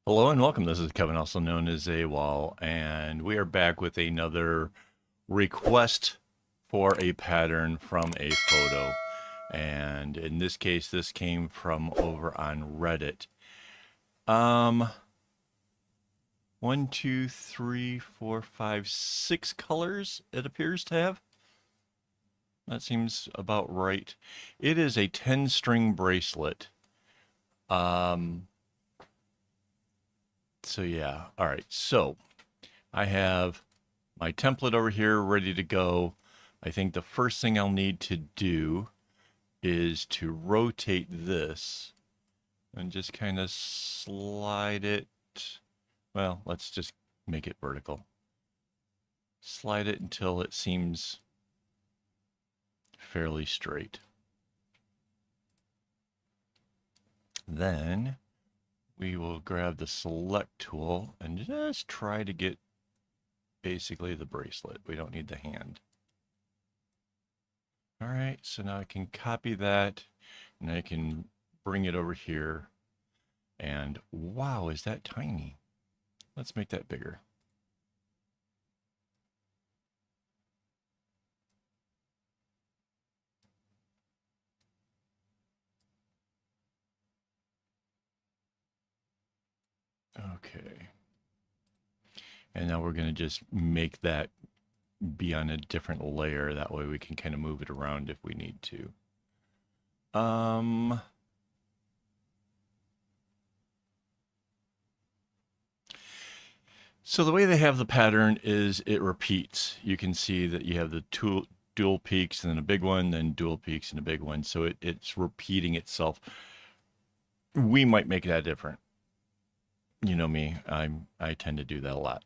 Hello and welcome. This is Kevin, also known as AWOL, and we are back with another request for a pattern from a photo. And in this case, this came from over on Reddit. Um, 6 colors it appears to have. That seems about right. It is a 10-string bracelet. So yeah. All right. So I have my template over here ready to go. I think the first thing I'll need to do is to rotate this and just kind of slide it. Well, let's just make it vertical. Slide it until it seems fairly straight. Then we will grab the select tool and just try to get basically the bracelet. We don't need the hand. All right, so now I can copy that and I can bring it over here. And wow, is that tiny? Let's make that bigger. Okay. And now we're going to just make that be on a different layer. That way we can kind of move it around if we need to. So the way they have the pattern is it repeats. You can see that you have the dual peaks and then a big one, then dual peaks and a big one. So it's repeating itself. We might make that different. You know me, I tend to do that a lot.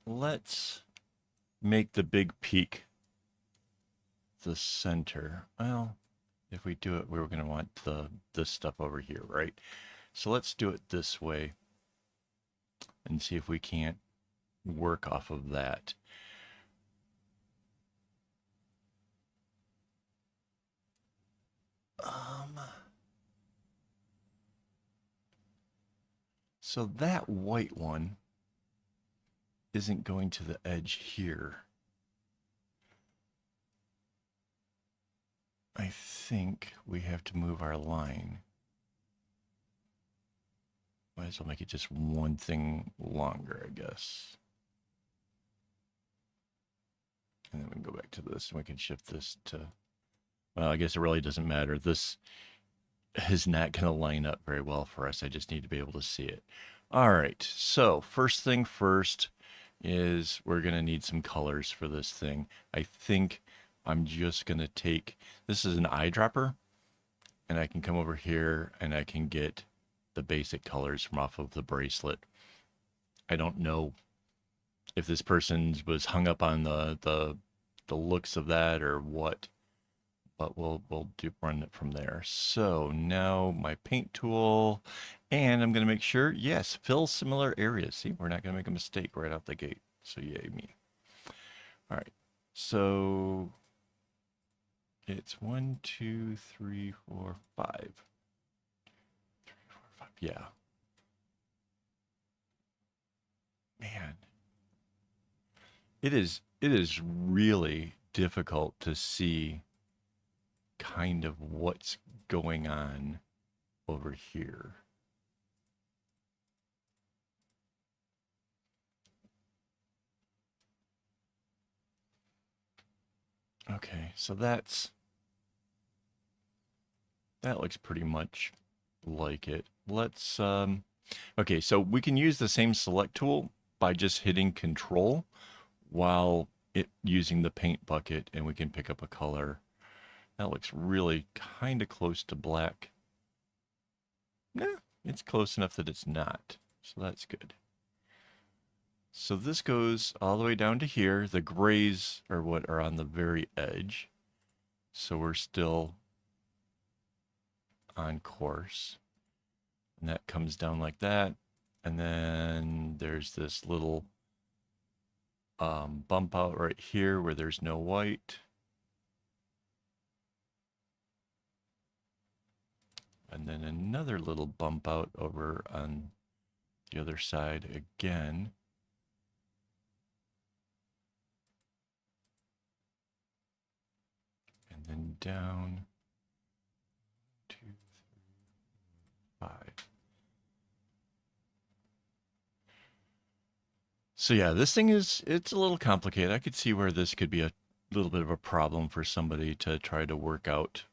Let's make the big peak the center. Well, if we do it, we're going to want this stuff over here, right? So let's do it this way and see if we can't work off of that. So that white one isn't going to the edge here. I think we have to move our line. Might as well make it just one thing longer, I guess. And then we can go back to this and we can shift this to, well, I guess it really doesn't matter. This is not going to line up very well for us. I just need to be able to see it. All right, so first thing first is we're going to need some colors for this thing. I think I'm just going to take, this is an eyedropper, and I can come over here and I can get the basic colors from off of the bracelet. I don't know if this person was hung up on the looks of that or what, but we'll run it from there. So now my paint tool, and I'm going to make sure, yes, fill similar areas. See, we're not going to make a mistake right out the gate. So yay me. All right, so it's 1, 2, 3, 4, 5. 3, 4, 5. Yeah. Man, it is really difficult to see kind of what's going on over here. Okay, so that looks pretty much like it. Let's okay, so we can use the same select tool by just hitting control while using the paint bucket, and we can pick up a color. That looks really kind of close to black. Yeah, it's close enough that it's not, so that's good. So this goes all the way down to here. The grays are what are on the very edge. So we're still on course. And that comes down like that. And then there's this little bump out right here where there's no white. and then another little bump out over on the other side again. And then down, 2, 3, 5. So yeah, this thing it's a little complicated. I could see where this could be a little bit of a problem for somebody to try to work out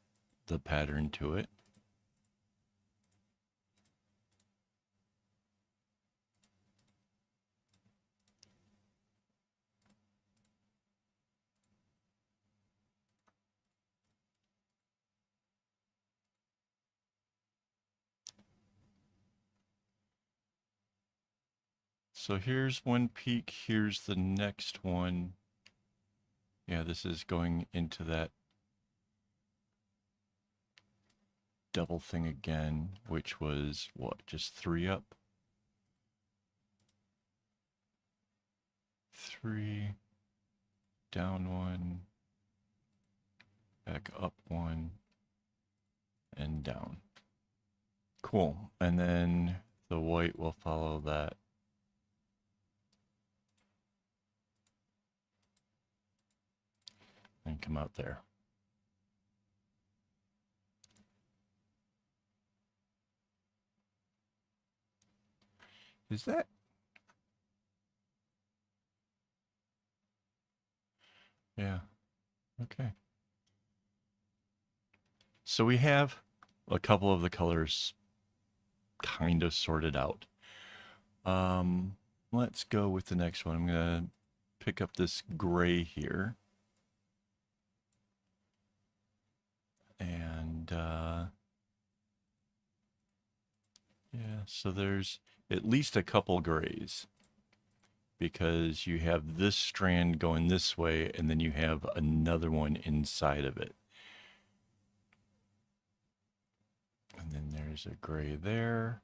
the pattern to it. So here's one peak, here's the next one. Yeah, this is going into that double thing again, which was what, just 3 up? 3, down 1, back up 1, and down. Cool. And then the white will follow that. And come out there. Is that? Yeah. Okay. So we have a couple of the colors kind of sorted out. Let's go with the next one. I'm going to pick up this gray here. And yeah, so there's at least a couple grays, because you have this strand going this way and then you have another one inside of it. And then there's a gray there.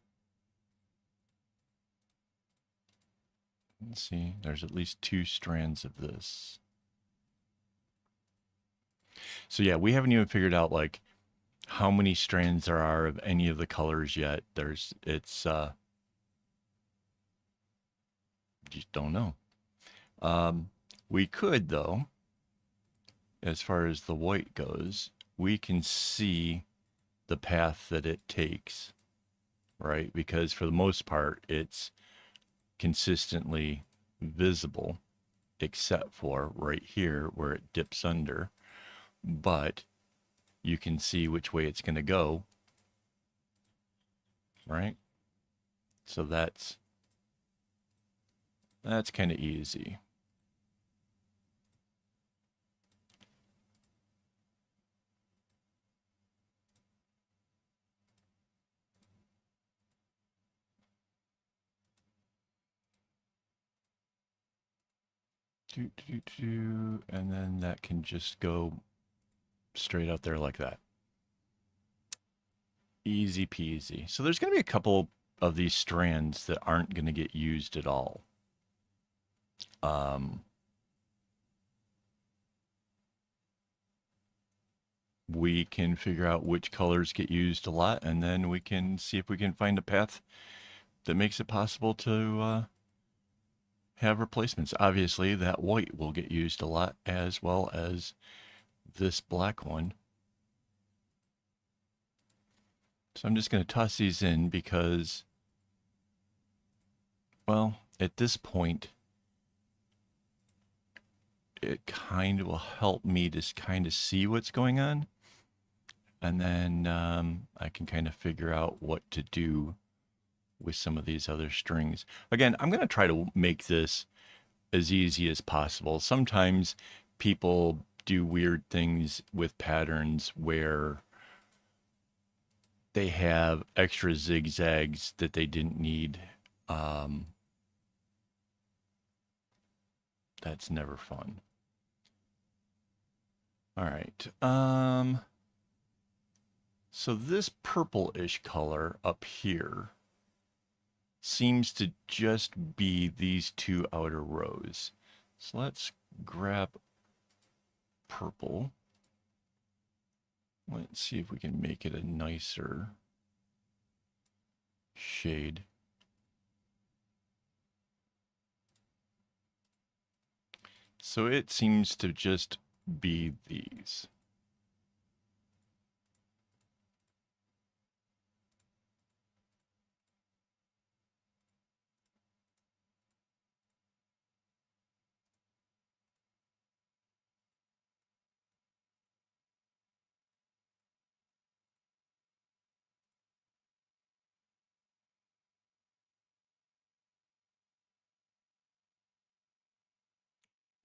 Let's see, there's at least 2 strands of this. So yeah, we haven't even figured out like how many strands there are of any of the colors yet. It's just don't know. We could though, as far as the white goes, we can see the path that it takes, right? Because for the most part, it's consistently visible, except for right here where it dips under. But you can see which way it's going to go, right? So that's kind of easy. And then that can just go straight out there like that. Easy peasy. So there's going to be a couple of these strands that aren't going to get used at all. We can figure out which colors get used a lot, and then we can see if we can find a path that makes it possible to have replacements. Obviously, that white will get used a lot, as well as this black one. So I'm just going to toss these in because, well, at this point, it kind of will help me to kind of see what's going on. And then I can kind of figure out what to do with some of these other strings. Again, I'm going to try to make this as easy as possible. Sometimes people do weird things with patterns where they have extra zigzags that they didn't need. That's never fun. All right. So this purple-ish color up here seems to just be these 2 outer rows. So let's grab purple. Let's see if we can make it a nicer shade. So it seems to just be these.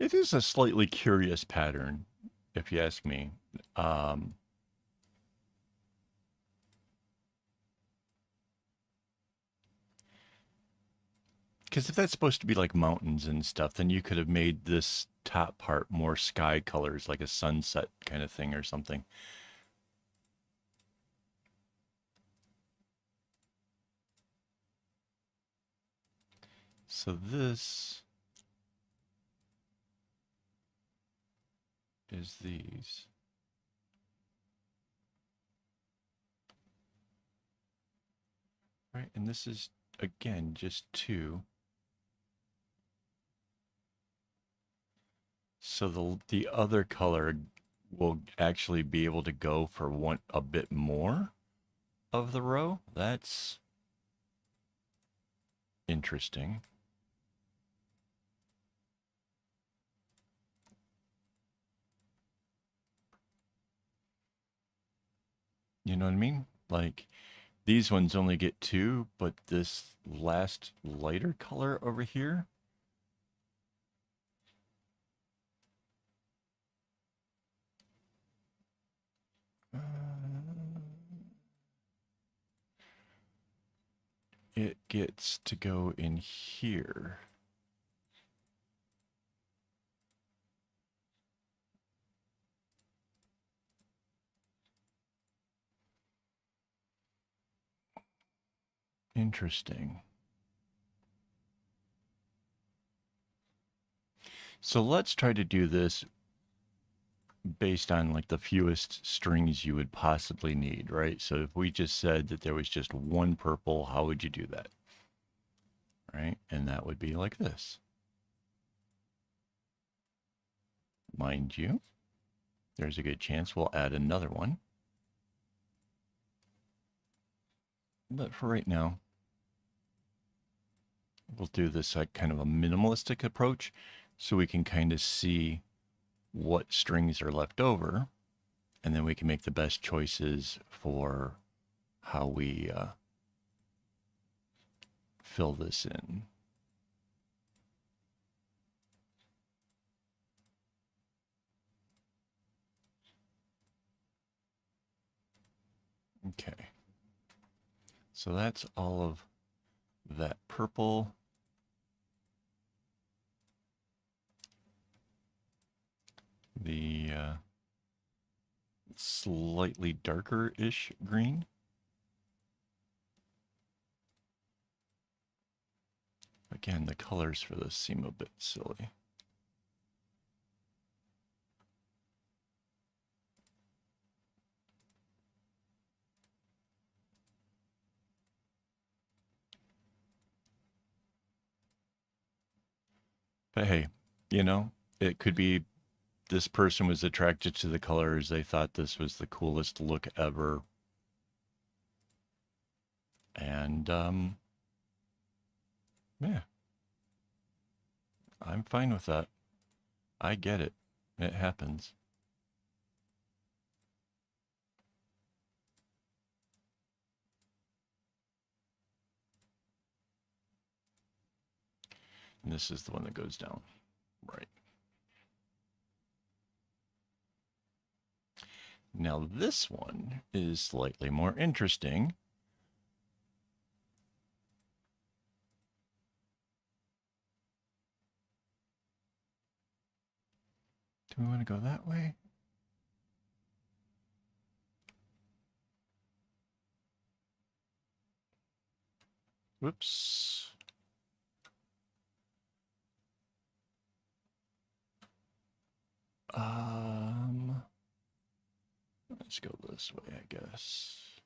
It is a slightly curious pattern, if you ask me. Um, Because if that's supposed to be like mountains and stuff, then you could have made this top part more sky colors, like a sunset kind of thing or something. So this is these. Right, and this is, again, just two. So the other color will actually be able to go for a bit more of the row. That's interesting. You know what I mean? Like these ones only get two, but this last lighter color over here, it gets to go in here. Interesting. So let's try to do this based on like the fewest strings you would possibly need, right? So if we just said that there was just one purple, how would you do that? Right? And that would be like this. Mind you, there's a good chance we'll add another one. But for right now, we'll do this like kind of a minimalistic approach so we can kind of see what strings are left over, and then we can make the best choices for how we fill this in. Okay. So that's all of that purple. The slightly darker-ish green. Again, the colors for this seem a bit silly. But hey, you know, it could be this person was attracted to the colors. They thought this was the coolest look ever. And yeah, I'm fine with that. I get it. It happens. And this is the one that goes down. Right. Now this one is slightly more interesting. Do we want to go that way? Whoops. Let's go this way, I guess.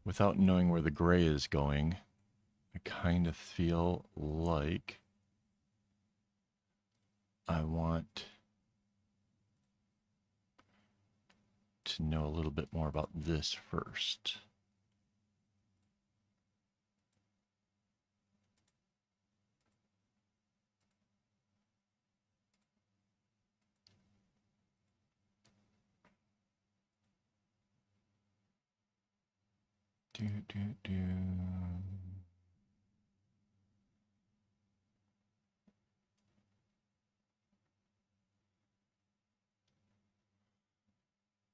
Without knowing where the gray is going, I kind of feel like I want to know a little bit more about this first.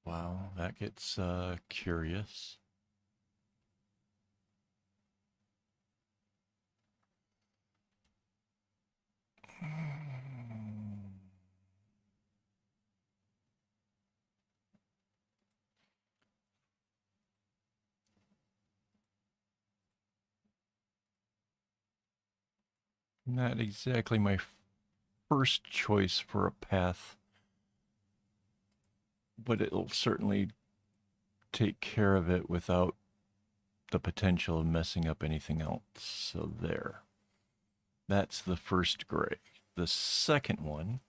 Wow, that gets curious. Not exactly my first choice for a path, but it'll certainly take care of it without the potential of messing up anything else. So there. That's the first gray. The second one,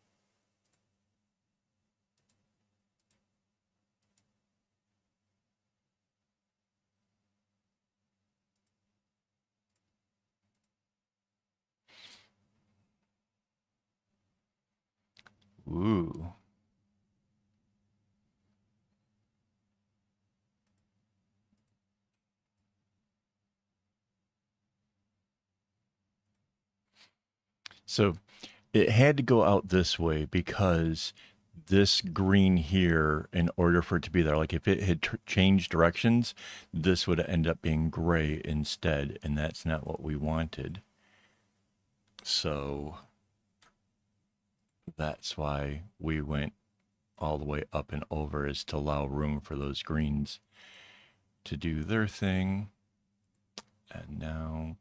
ooh. So it had to go out this way because this green here, in order for it to be there, like if it had changed directions, this would end up being gray instead, and that's not what we wanted. So that's why we went all the way up and over, is to allow room for those greens to do their thing. And now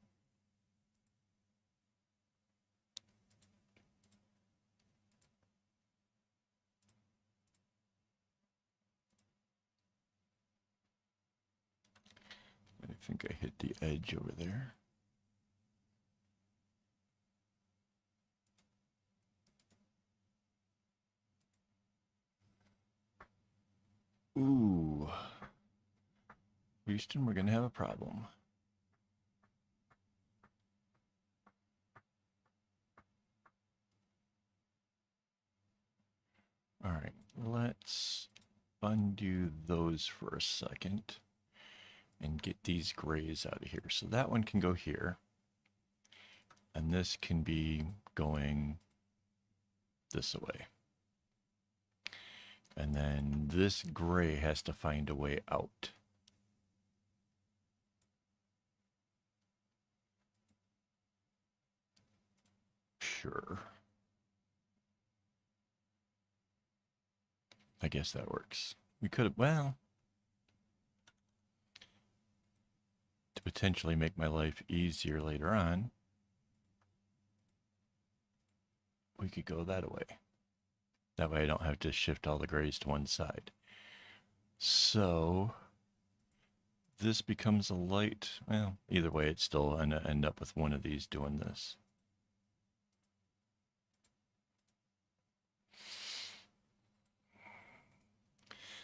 I think I hit the edge over there. Ooh. Houston, we're going to have a problem. All right, let's undo those for a second and get these grays out of here. So that one can go here. And this can be going this way. And then this gray has to find a way out. Sure. I guess that works. We could have, well, to potentially make my life easier later on, we could go that way. That way I don't have to shift all the grays to one side. So this becomes a light. Well, either way, it's still going to end up with one of these doing this.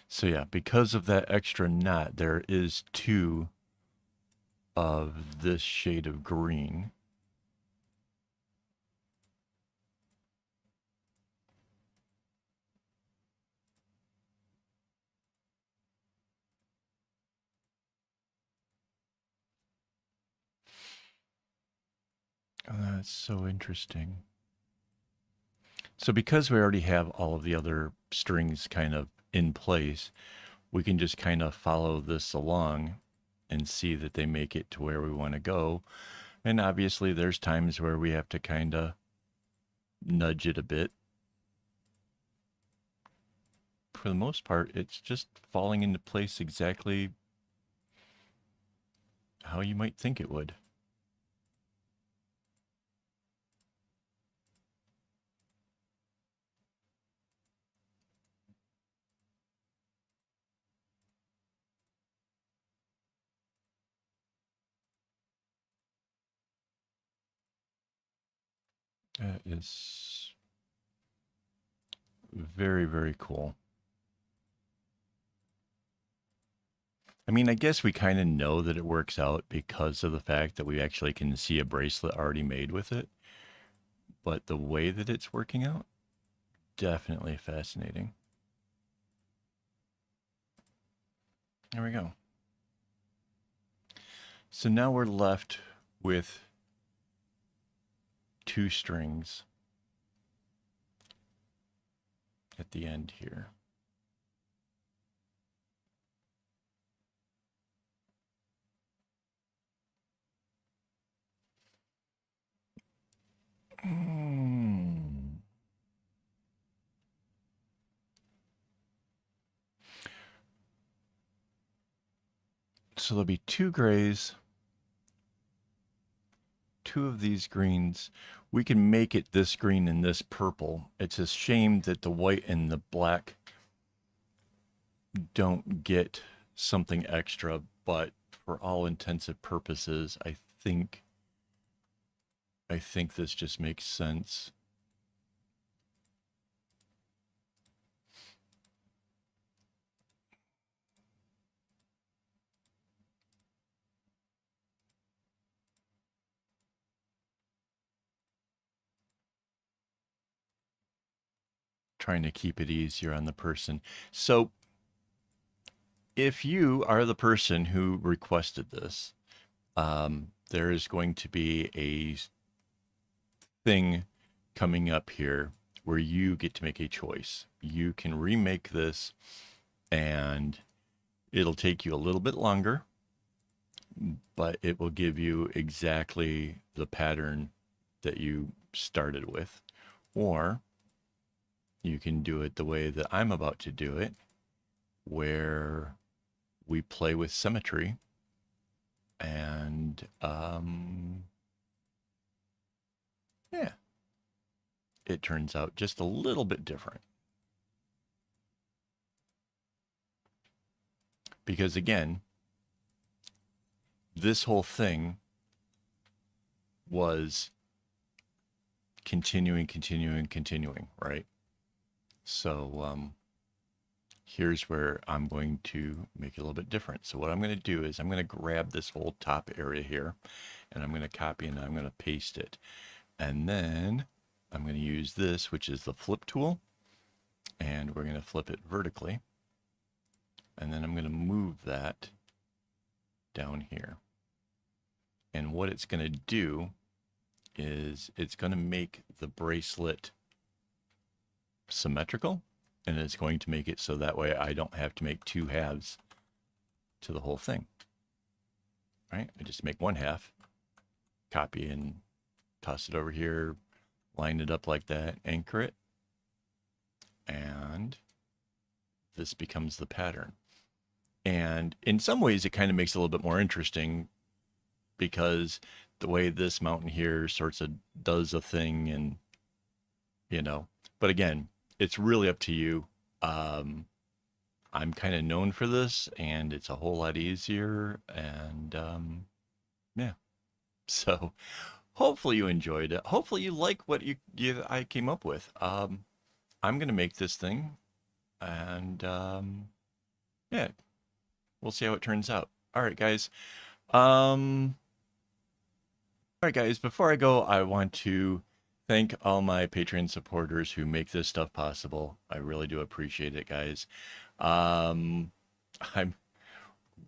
So yeah, because of that extra knot, there is two of this shade of green. Oh, that's so interesting. So because we already have all of the other strings kind of in place, we can just kind of follow this along and see that they make it to where we want to go. And obviously there's times where we have to kind of nudge it a bit. For the most part, it's just falling into place exactly how you might think it would. That is very, very cool. I mean, I guess we kind of know that it works out because of the fact that we actually can see a bracelet already made with it. But the way that it's working out, definitely fascinating. There we go. So now we're left with 2 strings at the end here. So there'll be 2 grays, 2 of these greens. We can make it this green and this purple. It's a shame that the white and the black don't get something extra, but for all intents and purposes, I think this just makes sense. Trying to keep it easier on the person. So if you are the person who requested this, there is going to be a thing coming up here where you get to make a choice. You can remake this and it'll take you a little bit longer, but it will give you exactly the pattern that you started with. Or you can do it the way that I'm about to do it, where we play with symmetry and yeah, it turns out just a little bit different. Because again, this whole thing was continuing, right? So here's where I'm going to make it a little bit different. So what I'm going to do is I'm going to grab this whole top area here and I'm going to copy and I'm going to paste it. And then I'm going to use this, which is the flip tool, and we're going to flip it vertically. And then I'm going to move that down here. And what it's going to do is it's going to make the bracelet symmetrical, and it's going to make it so that way I don't have to make 2 halves to the whole thing. Right? I just make 1 half, copy and toss it over here, line it up like that, anchor it, and this becomes the pattern. And in some ways, it kind of makes it a little bit more interesting because the way this mountain here sorts of does a thing, and you know, but again, it's really up to you. I'm kind of known for this, and it's a whole lot easier, and yeah. So hopefully you enjoyed it. Hopefully you like what I came up with. I'm gonna make this thing, and yeah, we'll see how it turns out. All right, guys. All right, guys, before I go, I want to thank all my Patreon supporters who make this stuff possible. I really do appreciate it, guys. I'm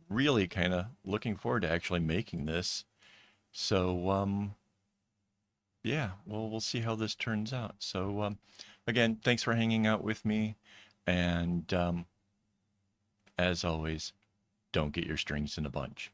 really kind of looking forward to actually making this. So, yeah, well, we'll see how this turns out. So, again, thanks for hanging out with me. And as always, don't get your strings in a bunch.